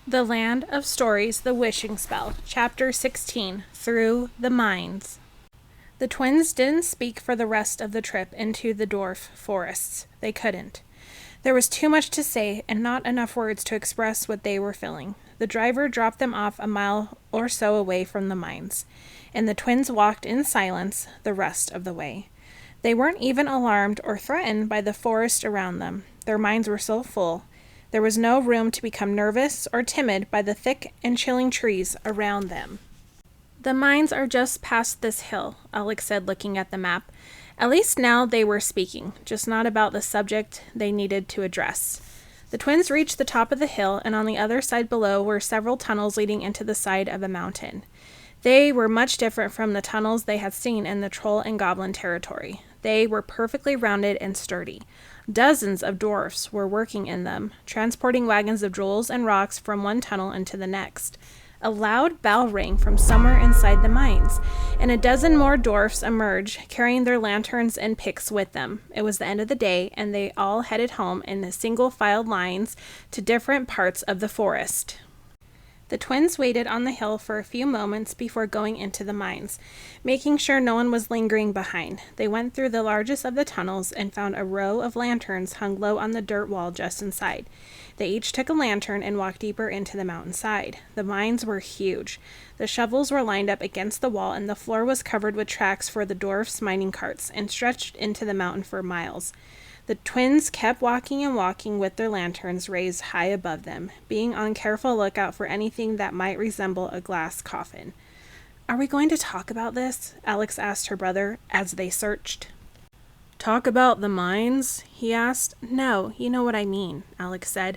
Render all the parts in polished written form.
The Land of Stories, The Wishing Spell, Chapter 16, Through the Mines. The twins didn't speak for the rest of the trip into the dwarf forests. They couldn't. There was too much to say and not enough words to express what they were feeling. The driver dropped them off a mile or so away from the mines, and the twins walked in silence the rest of the way. They weren't even alarmed or threatened by the forest around them. Their minds were so full. There was no room to become nervous or timid by the thick and chilling trees around them. "The mines are just past this hill," Alex said, looking at the map. At least now they were speaking, just not about the subject they needed to address. The twins reached the top of the hill, and on the other side below were several tunnels leading into the side of a mountain. They were much different from the tunnels they had seen in the troll and goblin territory. They were perfectly rounded and sturdy. Dozens of dwarfs were working in them, transporting wagons of jewels and rocks from one tunnel into the next. A loud bell rang from somewhere inside the mines, and a dozen more dwarfs emerged, carrying their lanterns and picks with them. It was the end of the day, and they all headed home in single-filed lines to different parts of the forest. The twins waited on the hill for a few moments before going into the mines, making sure no one was lingering behind. They went through the largest of the tunnels and found a row of lanterns hung low on the dirt wall just inside. They each took a lantern and walked deeper into the mountainside. The mines were huge. The shovels were lined up against the wall, and the floor was covered with tracks for the dwarfs' mining carts and stretched into the mountain for miles. The twins kept walking and walking with their lanterns raised high above them, being on careful lookout for anything that might resemble a glass coffin. "Are we going to talk about this?" Alex asked her brother as they searched. "Talk about the mines?" he asked. "No, you know what I mean," Alex said.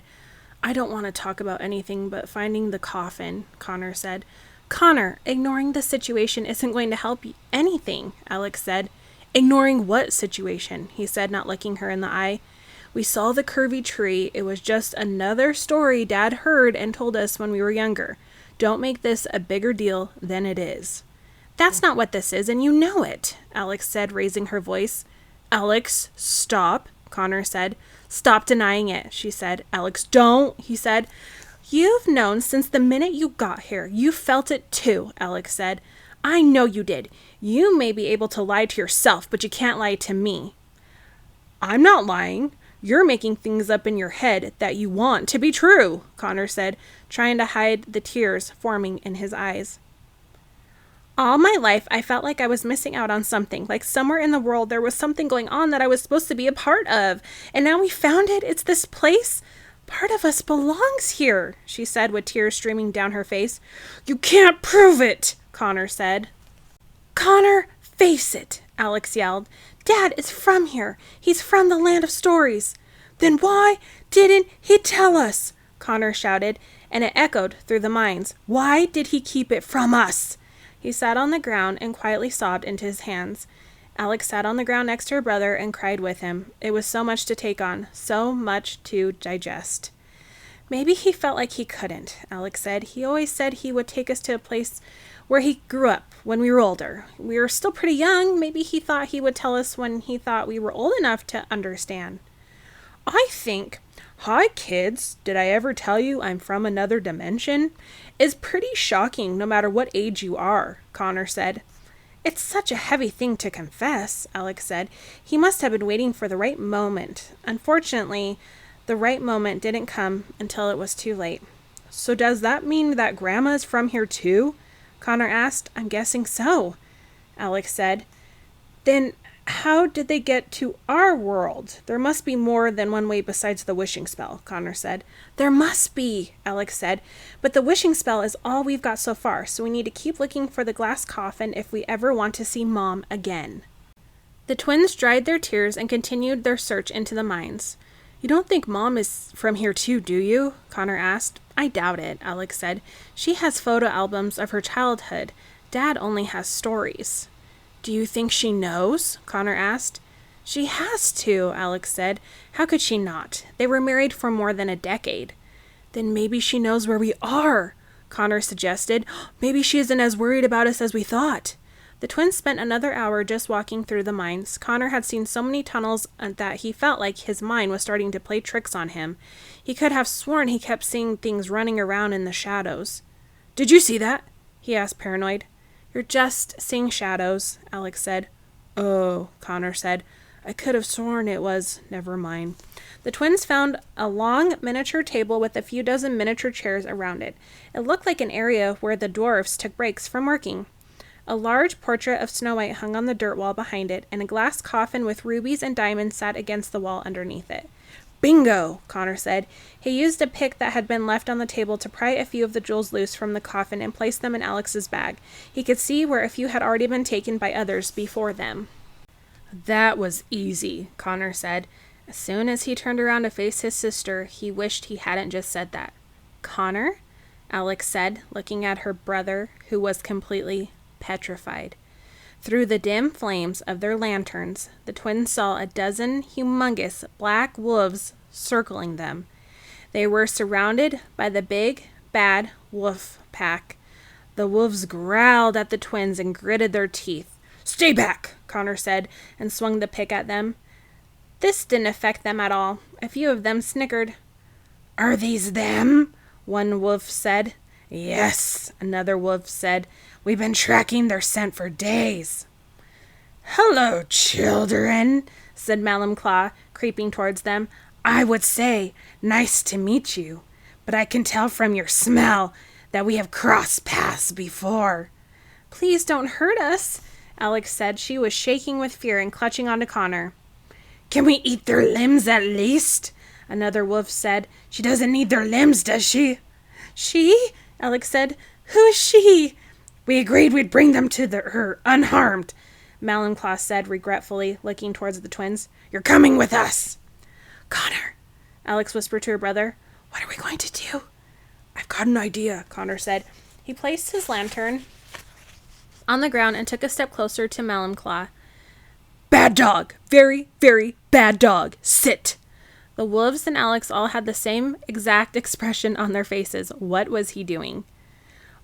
"I don't want to talk about anything but finding the coffin," Connor said. "Connor, ignoring the situation isn't going to help anything," Alex said. "Ignoring what situation?" he said, not looking her in the eye. "We saw the curvy tree. It was just another story Dad heard and told us when we were younger. Don't make this a bigger deal than it is." "That's not what this is, and you know it," Alex said, raising her voice. "Alex, stop," Connor said. "Stop denying it," she said. "Alex, don't," he said. "You've known since the minute you got here. You felt it too," Alex said. "I know you did. You may be able to lie to yourself, but you can't lie to me." "I'm not lying. You're making things up in your head that you want to be true," Connor said, trying to hide the tears forming in his eyes. "All my life, I felt like I was missing out on something, like somewhere in the world there was something going on that I was supposed to be a part of. And now we found it. It's this place. Part of us belongs here," she said with tears streaming down her face. "You can't prove it," Connor said. "Connor, face it," Alex yelled. "Dad is from here. He's from the Land of Stories." "Then why didn't he tell us?" Connor shouted, and it echoed through the mines. "Why did he keep it from us?" He sat on the ground and quietly sobbed into his hands. Alex sat on the ground next to her brother and cried with him. It was so much to take on, so much to digest. "Maybe he felt like he couldn't," Alex said. "He always said he would take us to a place where he grew up when we were older. We were still pretty young. Maybe he thought he would tell us when he thought we were old enough to understand." "I think, 'Hi kids, did I ever tell you I'm from another dimension?' is pretty shocking no matter what age you are," Connor said. "It's such a heavy thing to confess," Alex said. "He must have been waiting for the right moment. Unfortunately, the right moment didn't come until it was too late." "So does that mean that Grandma is from here too?" Connor asked. "I'm guessing so," Alex said. "Then how did they get to our world? There must be more than one way besides the wishing spell," Connor said. "There must be," Alex said. "But the wishing spell is all we've got so far, so we need to keep looking for the glass coffin if we ever want to see Mom again." The twins dried their tears and continued their search into the mines. "You don't think Mom is from here too, do you?" Connor asked. "I doubt it," Alex said. "She has photo albums of her childhood. Dad only has stories." "Do you think she knows?" Connor asked. "She has to," Alex said. "How could she not? They were married for more than a decade." "Then maybe she knows where we are," Connor suggested. "Maybe she isn't as worried about us as we thought." The twins spent another hour just walking through the mines. Connor had seen so many tunnels that he felt like his mind was starting to play tricks on him. He could have sworn he kept seeing things running around in the shadows. "Did you see that?" he asked, paranoid. "You're just seeing shadows," Alex said. "Oh," Connor said. "I could have sworn it was. Never mind." The twins found a long miniature table with a few dozen miniature chairs around it. It looked like an area where the dwarfs took breaks from working. A large portrait of Snow White hung on the dirt wall behind it, and a glass coffin with rubies and diamonds sat against the wall underneath it. "Bingo," Connor said. He used a pick that had been left on the table to pry a few of the jewels loose from the coffin and place them in Alex's bag. He could see where a few had already been taken by others before them. "That was easy," Connor said. As soon as he turned around to face his sister, he wished he hadn't just said that. "Connor?" Alex said, looking at her brother, who was completely petrified. Through the dim flames of their lanterns, the twins saw a dozen humongous black wolves circling them. They were surrounded by the big, bad wolf pack. The wolves growled at the twins and gritted their teeth. "Stay back," Connor said, and swung the pick at them. This didn't affect them at all. A few of them snickered. "Are these them?" one wolf said. "Yes," another wolf said. "We've been tracking their scent for days." "Hello, children," said Malum Claw, creeping towards them. "I would say, nice to meet you, but I can tell from your smell that we have crossed paths before." "Please don't hurt us," Alex said. She was shaking with fear and clutching onto Connor. "Can we eat their limbs at least?" another wolf said. "She doesn't need their limbs, does she?" "She?" Alex said. "Who is she?" "We agreed we'd bring them to her unharmed," Malum Claw said regretfully, looking towards the twins. "You're coming with us." "Connor," Alex whispered to her brother, "what are we going to do?" "I've got an idea," Connor said. He placed his lantern on the ground and took a step closer to Malum Claw. "Bad dog. Very, very bad dog. Sit." The wolves and Alex all had the same exact expression on their faces. What was he doing?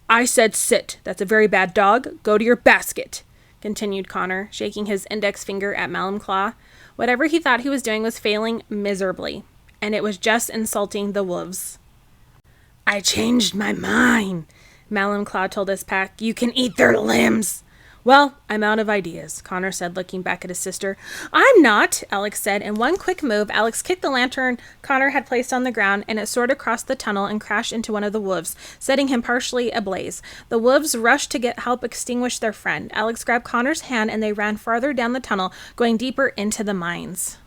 "I said sit. That's a very bad dog. Go to your basket," continued Connor, shaking his index finger at Malum Claw. Whatever he thought he was doing was failing miserably, and it was just insulting the wolves. "I changed my mind," Malum Claw told his pack. "You can eat their limbs." "Well, I'm out of ideas," Connor said, looking back at his sister. "I'm not," Alex said. In one quick move, Alex kicked the lantern Connor had placed on the ground, and it soared across the tunnel and crashed into one of the wolves, setting him partially ablaze. The wolves rushed to get help extinguish their friend. Alex grabbed Connor's hand, and they ran farther down the tunnel, going deeper into the mines.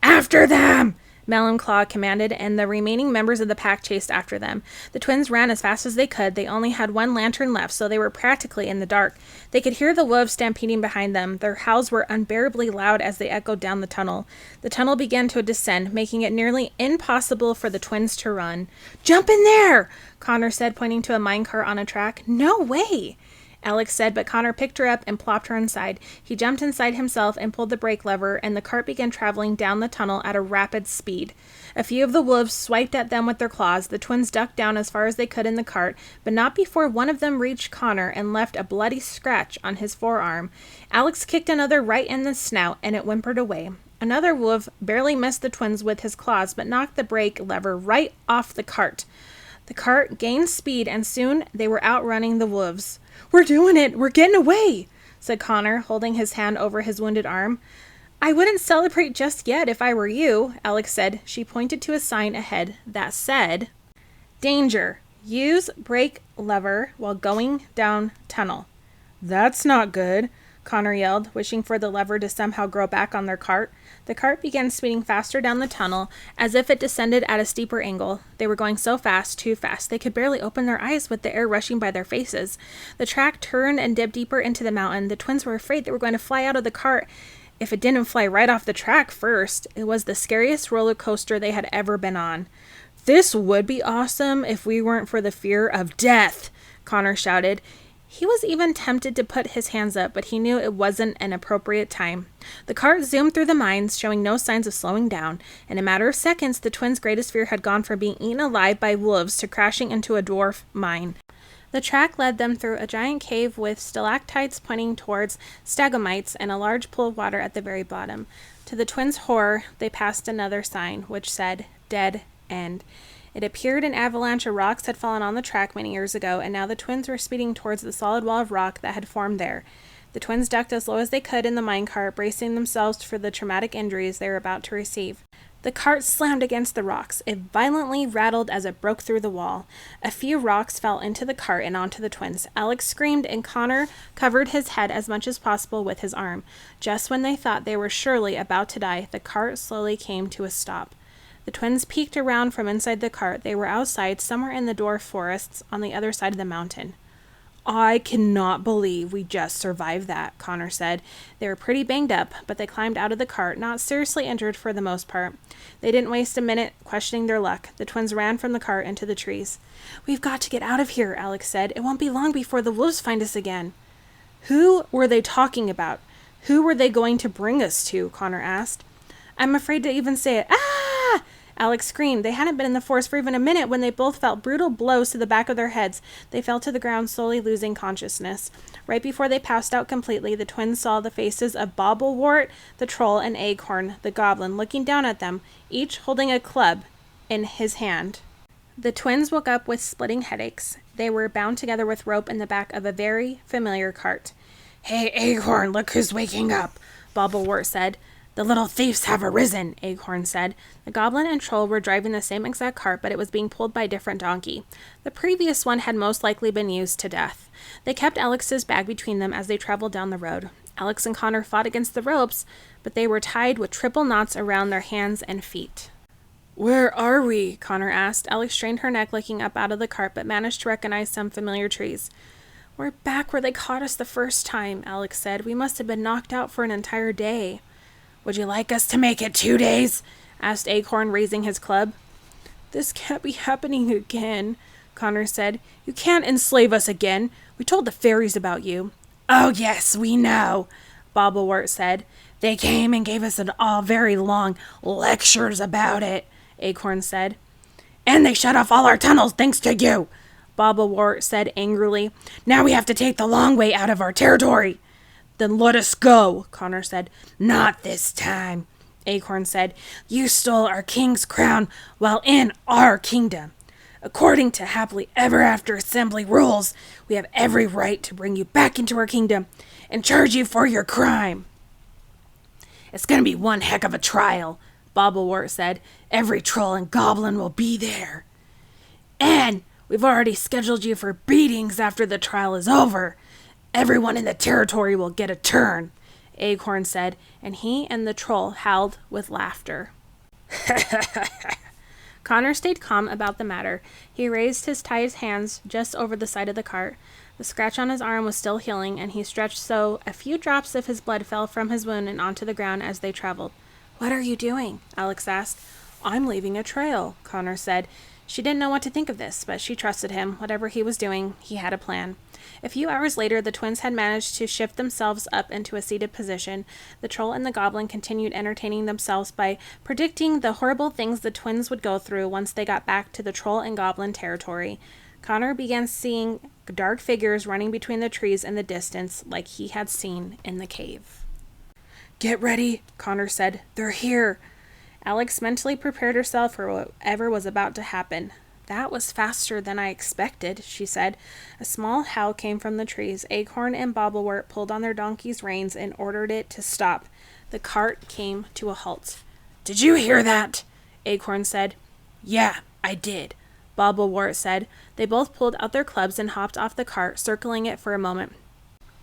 "After them!" Malum Claw commanded, and the remaining members of the pack chased after them. The twins ran as fast as they could. They only had one lantern left, so they were practically in the dark. They could hear the wolves stampeding behind them. Their howls were unbearably loud as they echoed down the tunnel. The tunnel began to descend, making it nearly impossible for the twins to run. "Jump in there!" Connor said, pointing to a minecart on a track. "No way!" Alex said, but Connor picked her up and plopped her inside. He jumped inside himself and pulled the brake lever, and the cart began traveling down the tunnel at a rapid speed. A few of the wolves swiped at them with their claws. The twins ducked down as far as they could in the cart, but not before one of them reached Connor and left a bloody scratch on his forearm. Alex kicked another right in the snout, and it whimpered away. Another wolf barely missed the twins with his claws, but knocked the brake lever right off the cart. The cart gained speed, and soon they were outrunning the wolves. "We're doing it! We're getting away!" said Connor, holding his hand over his wounded arm. "I wouldn't celebrate just yet if I were you," Alex said. She pointed to a sign ahead that said, "Danger. Use brake lever while going down tunnel." "That's not good," Connor yelled, wishing for the lever to somehow grow back on their cart. The cart began speeding faster down the tunnel, as if it descended at a steeper angle. They were going so fast, too fast, they could barely open their eyes with the air rushing by their faces. The track turned and dipped deeper into the mountain. The twins were afraid they were going to fly out of the cart if it didn't fly right off the track first. It was the scariest roller coaster they had ever been on. "This would be awesome if we weren't for the fear of death," Connor shouted. He was even tempted to put his hands up, but he knew it wasn't an appropriate time. The cart zoomed through the mines, showing no signs of slowing down. In a matter of seconds, the twins' greatest fear had gone from being eaten alive by wolves to crashing into a dwarf mine. The track led them through a giant cave with stalactites pointing towards stalagmites and a large pool of water at the very bottom. To the twins' horror, they passed another sign, which said, "Dead End." It appeared an avalanche of rocks had fallen on the track many years ago, and now the twins were speeding towards the solid wall of rock that had formed there. The twins ducked as low as they could in the minecart, bracing themselves for the traumatic injuries they were about to receive. The cart slammed against the rocks. It violently rattled as it broke through the wall. A few rocks fell into the cart and onto the twins. Alex screamed, and Connor covered his head as much as possible with his arm. Just when they thought they were surely about to die, the cart slowly came to a stop. The twins peeked around from inside the cart. They were outside, somewhere in the dwarf forests on the other side of the mountain. "I cannot believe we just survived that," Connor said. They were pretty banged up, but they climbed out of the cart, not seriously injured for the most part. They didn't waste a minute questioning their luck. The twins ran from the cart into the trees. "We've got to get out of here," Alex said. "It won't be long before the wolves find us again." "Who were they talking about? Who were they going to bring us to?" Connor asked. "I'm afraid to even say it." "Ah!" Alex screamed. They hadn't been in the forest for even a minute when they both felt brutal blows to the back of their heads. They fell to the ground, slowly losing consciousness. Right before they passed out completely, the twins saw the faces of Bobblewort, the troll, and Acorn, the goblin, looking down at them, each holding a club in his hand. The twins woke up with splitting headaches. They were bound together with rope in the back of a very familiar cart. "Hey, Acorn, look who's waking up," Bobblewort said. "The little thieves have arisen," Acorn said. The goblin and troll were driving the same exact cart, but it was being pulled by a different donkey. The previous one had most likely been used to death. They kept Alex's bag between them as they traveled down the road. Alex and Connor fought against the ropes, but they were tied with triple knots around their hands and feet. "Where are we?" Connor asked. Alex strained her neck looking up out of the cart, but managed to recognize some familiar trees. "We're back where they caught us the first time," Alex said. "We must have been knocked out for an entire day." "Would you like us to make it 2 days?" asked Acorn, raising his club. "This can't be happening again," Connor said. "You can't enslave us again. We told the fairies about you." "Oh, yes, we know," Bobblewort said. "They came and gave us an all very long lectures about it," Acorn said. "And they shut off all our tunnels thanks to you," Bobblewort said angrily. "Now we have to take the long way out of our territory." "Then let us go," Connor said. "Not this time," Acorn said. "You stole our king's crown while in our kingdom. According to Happily Ever After Assembly rules, we have every right to bring you back into our kingdom and charge you for your crime." "It's going to be one heck of a trial," Bobblewort said. "Every troll and goblin will be there. And we've already scheduled you for beatings after the trial is over. Everyone in the territory will get a turn," Acorn said, and he and the troll howled with laughter. Connor stayed calm about the matter. He raised his tied hands just over the side of the cart. The scratch on his arm was still healing, and he stretched so a few drops of his blood fell from his wound and onto the ground as they traveled. "What are you doing?" Alex asked. "I'm leaving a trail," Connor said. She didn't know what to think of this, but she trusted him. Whatever he was doing, he had a plan. A few hours later, the twins had managed to shift themselves up into a seated position. The troll and the goblin continued entertaining themselves by predicting the horrible things the twins would go through once they got back to the troll and goblin territory. Connor began seeing dark figures running between the trees in the distance, like he had seen in the cave. "Get ready," Connor said. "They're here." Alex mentally prepared herself for whatever was about to happen. "That was faster than I expected," she said. A small howl came from the trees. Acorn and Bobblewort pulled on their donkey's reins and ordered it to stop. The cart came to a halt. "Did you hear that?" Acorn said. "Yeah, I did," Bobblewort said. They both pulled out their clubs and hopped off the cart, circling it for a moment.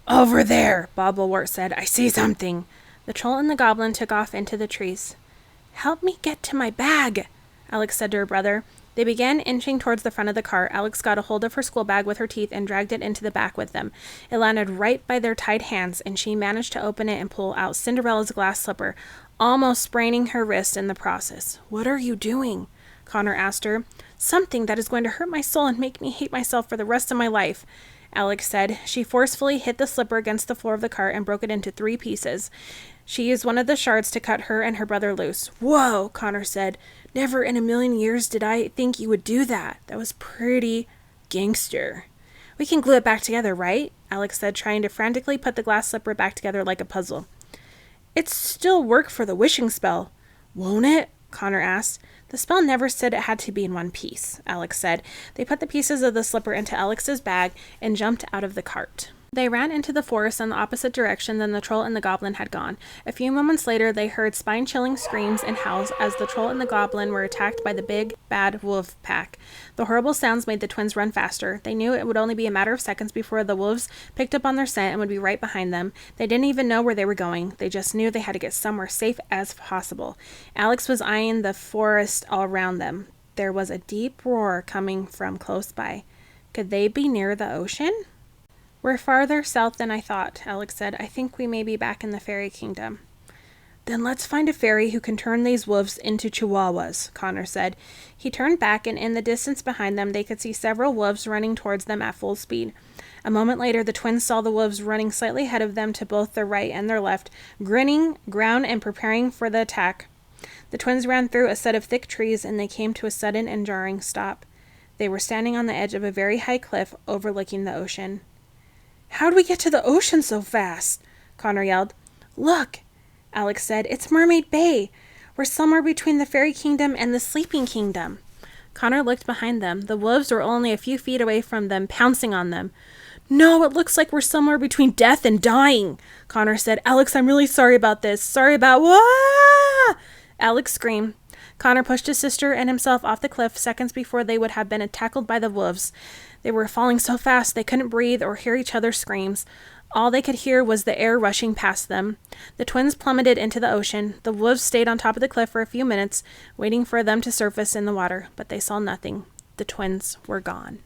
"Over there," Bobblewort said. "I see something." The troll and the goblin took off into the trees. "Help me get to my bag," Alex said to her brother. They began inching towards the front of the cart. Alex got a hold of her school bag with her teeth and dragged it into the back with them. It landed right by their tied hands, and she managed to open it and pull out Cinderella's glass slipper, almost spraining her wrist in the process. "What are you doing?" Connor asked her. "Something that is going to hurt my soul and make me hate myself for the rest of my life," Alex said. She forcefully hit the slipper against the floor of the cart and broke it into 3 pieces. She used one of the shards to cut her and her brother loose. "Whoa," Connor said. "Never in a million years did I think you would do that. That was pretty gangster." We can glue it back together, right? Alex said, trying to frantically put the glass slipper back together like a puzzle. It'd still work for the wishing spell, won't it? Connor asked. The spell never said it had to be in one piece, Alex said. They put the pieces of the slipper into Alex's bag and jumped out of the cart. They ran into the forest in the opposite direction than the troll and the goblin had gone. A few moments later, they heard spine-chilling screams and howls as the troll and the goblin were attacked by the big, bad wolf pack. The horrible sounds made the twins run faster. They knew it would only be a matter of seconds before the wolves picked up on their scent and would be right behind them. They didn't even know where they were going. They just knew they had to get somewhere safe as possible. Alex was eyeing the forest all around them. There was a deep roar coming from close by. Could they be near the ocean? We're farther south than I thought, Alex said. I think we may be back in the fairy kingdom. Then let's find a fairy who can turn these wolves into chihuahuas, Connor said. He turned back, and in the distance behind them, they could see several wolves running towards them at full speed. A moment later, the twins saw the wolves running slightly ahead of them to both their right and their left, grinning, ground, and preparing for the attack. The twins ran through a set of thick trees, and they came to a sudden and jarring stop. They were standing on the edge of a very high cliff overlooking the ocean. How'd we get to the ocean so fast? Connor yelled. Look, Alex said. It's Mermaid Bay. We're somewhere between the fairy kingdom and the sleeping kingdom. Connor looked behind them. The wolves were only a few feet away from them, pouncing on them. No, it looks like we're somewhere between death and dying, Connor said. Alex, I'm really sorry about this. Sorry about... Wah! Alex screamed. Connor pushed his sister and himself off the cliff seconds before they would have been tackled by the wolves. They were falling so fast they couldn't breathe or hear each other's screams. All they could hear was the air rushing past them. The twins plummeted into the ocean. The wolves stayed on top of the cliff for a few minutes, waiting for them to surface in the water, but they saw nothing. The twins were gone.